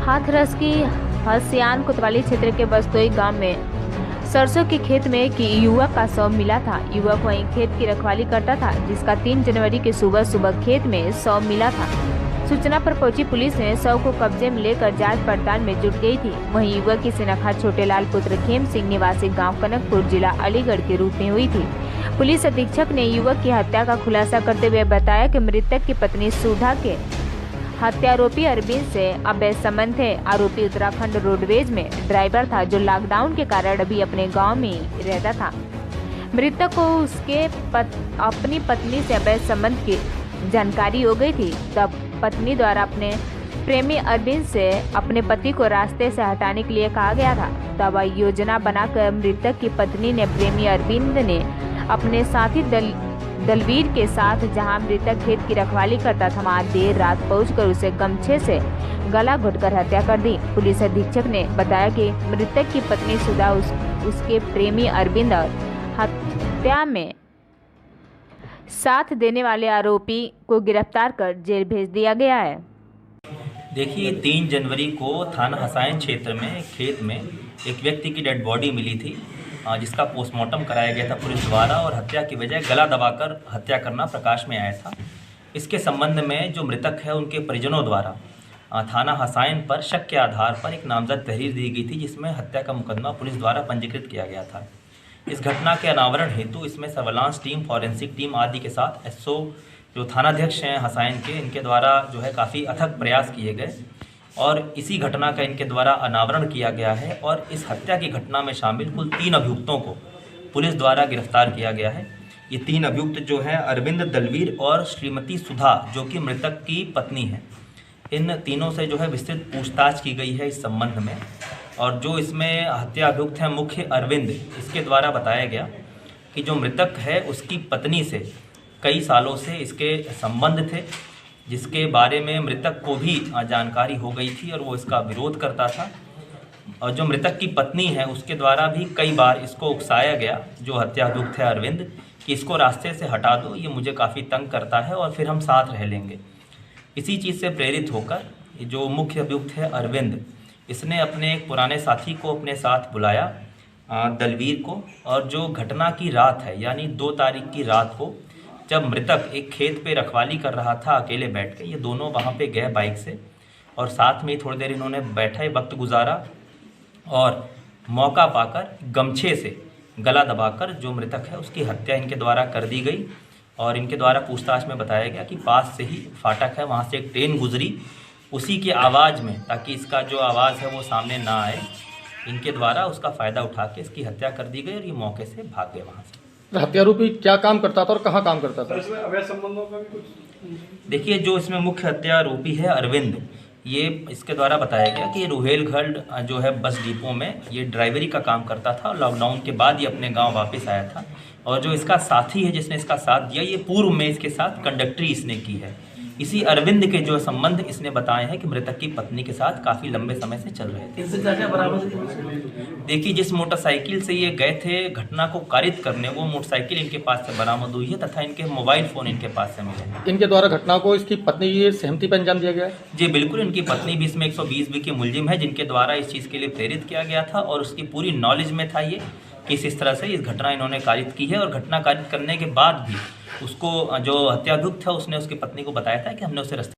हाथरस की हसियान कोतवाली क्षेत्र के बस्तोई गांव में सरसों के खेत में एक युवक का शव मिला था। युवक वहीं खेत की रखवाली करता था, जिसका 3 जनवरी की सुबह सुबह खेत में शव मिला था। सूचना पर पहुंची पुलिस ने शव को कब्जे में लेकर जांच पड़ताल में जुट गई थी। वहीं युवक की शिनाख्त छोटेलाल पुत्र खेम सिंह निवासी गांव कनकपुर जिला अलीगढ़ के रूप में हुई थी। पुलिस अधीक्षक ने युवक की हत्या का खुलासा करते हुए बताया कि मृतक की पत्नी सुधा के हत्यारोपी अरविंद से अवैध संबंध थे। आरोपी उत्तराखंड रोडवेज में ड्राइवर था, जो लॉकडाउन के कारण अभी अपने गांव में ही रहता था। मृतक को उसके अपनी पत्नी से अवैध संबंध की जानकारी हो गई थी। तब पत्नी द्वारा अपने प्रेमी अरविंद से अपने पति को रास्ते से हटाने के लिए कहा गया था। तब योजना बनाकर मृतक की पत्नी ने प्रेमी अरविंद ने अपने साथी दलवीर के साथ जहां मृतक खेत की रखवाली करता था, वहां देर रात पहुंचकर उसे गमछे से गला घोटकर हत्या कर दी। पुलिस अधीक्षक ने बताया कि मृतक की पत्नी सुधा उसके प्रेमी अरविंद और हत्या में साथ देने वाले आरोपी को गिरफ्तार कर जेल भेज दिया गया है। देखिए, 3 जनवरी को थाना हसायन क्षेत्र में खेत में एक व्यक्ति की डेड बॉडी मिली थी, जिसका पोस्टमार्टम कराया गया था पुलिस द्वारा, और हत्या की वजह गला दबाकर हत्या करना प्रकाश में आया था। इसके संबंध में जो मृतक है उनके परिजनों द्वारा थाना हसायन पर शक के आधार पर एक नामजद तहरीर दी गई थी, जिसमें हत्या का मुकदमा पुलिस द्वारा पंजीकृत किया गया था। इस घटना के अनावरण हेतु इसमें सर्विलांस टीम, फॉरेंसिक टीम आदि के साथ एसओ जो थानाध्यक्ष हैं हसायन के, इनके द्वारा जो है काफ़ी अथक प्रयास किए गए और इसी घटना का इनके द्वारा अनावरण किया गया है। और इस हत्या की घटना में शामिल कुल 3 अभियुक्तों को पुलिस द्वारा गिरफ्तार किया गया है। ये 3 अभियुक्त जो हैं अरविंद, दलवीर और श्रीमती सुधा, जो कि मृतक की पत्नी है। इन तीनों से जो है विस्तृत पूछताछ की गई है इस संबंध में। और जो इसमें हत्या अभियुक्त हैं मुख्य अरविंद, इसके द्वारा बताया गया कि जो मृतक है उसकी पत्नी से कई सालों से इसके संबंध थे, जिसके बारे में मृतक को भी जानकारी हो गई थी और वो इसका विरोध करता था। और जो मृतक की पत्नी है उसके द्वारा भी कई बार इसको उकसाया गया, जो हत्या अभियुक्त है अरविंद, कि इसको रास्ते से हटा दो, ये मुझे काफ़ी तंग करता है और फिर हम साथ रह लेंगे। इसी चीज़ से प्रेरित होकर जो मुख्य अभियुक्त है अरविंद, इसने अपने एक पुराने साथी को अपने साथ बुलाया, दलवीर को, और जो घटना की रात है यानी 2 तारीख की रात को, जब मृतक एक खेत पे रखवाली कर रहा था अकेले बैठ के, ये दोनों वहाँ पे गए बाइक से और साथ में थोड़ी देर इन्होंने बैठे वक्त गुजारा और मौका पाकर गमछे से गला दबाकर जो मृतक है उसकी हत्या इनके द्वारा कर दी गई। और इनके द्वारा पूछताछ में बताया गया कि पास से ही फाटक है, वहाँ से एक ट्रेन गुजरी, उसी की आवाज़ में, ताकि इसका जो आवाज़ है वो सामने ना आए, इनके द्वारा उसका फ़ायदा उठा के इसकी हत्या कर दी गई और ये मौके से भाग गए वहाँ से। हत्यारोपी क्या काम करता था और कहाँ काम करता था? अवैध संबंधों का भी कुछ? देखिए, जो इसमें मुख्य हत्यारोपी है अरविंद, ये इसके द्वारा बताया गया कि रोहेलखंड जो है बस डिपो में ये ड्राइवरी का काम करता था और लॉकडाउन के बाद ये अपने गांव वापस आया था। और जो इसका साथी है जिसने इसका साथ दिया, ये पूर्व में इसके साथ कंडक्टरी इसने की है। इसी अरविंद के जो संबंध इसने बताए हैं कि मृतक की पत्नी के साथ काफ़ी लंबे समय से चल रहे थे। देखिए, जिस मोटरसाइकिल से ये गए थे घटना को कारित करने, वो मोटरसाइकिल इनके पास से बरामद हुई है तथा इनके मोबाइल फ़ोन इनके पास से मिले हैं। इनके द्वारा घटना को इसकी पत्नी की सहमति पर अंजाम दिया गया है? जी बिल्कुल, इनकी पत्नी भी इसमें 120 की मुलजिम है, जिनके द्वारा इस चीज़ के लिए प्रेरित किया गया था और उसकी पूरी नॉलेज में था ये कि इस तरह से इस घटना इन्होंने कारित की है। और घटना कारित करने के बाद भी उसको जो हत्याभियुक्त था उसने उसकी पत्नी को बताया था कि हमने उसे रास्ते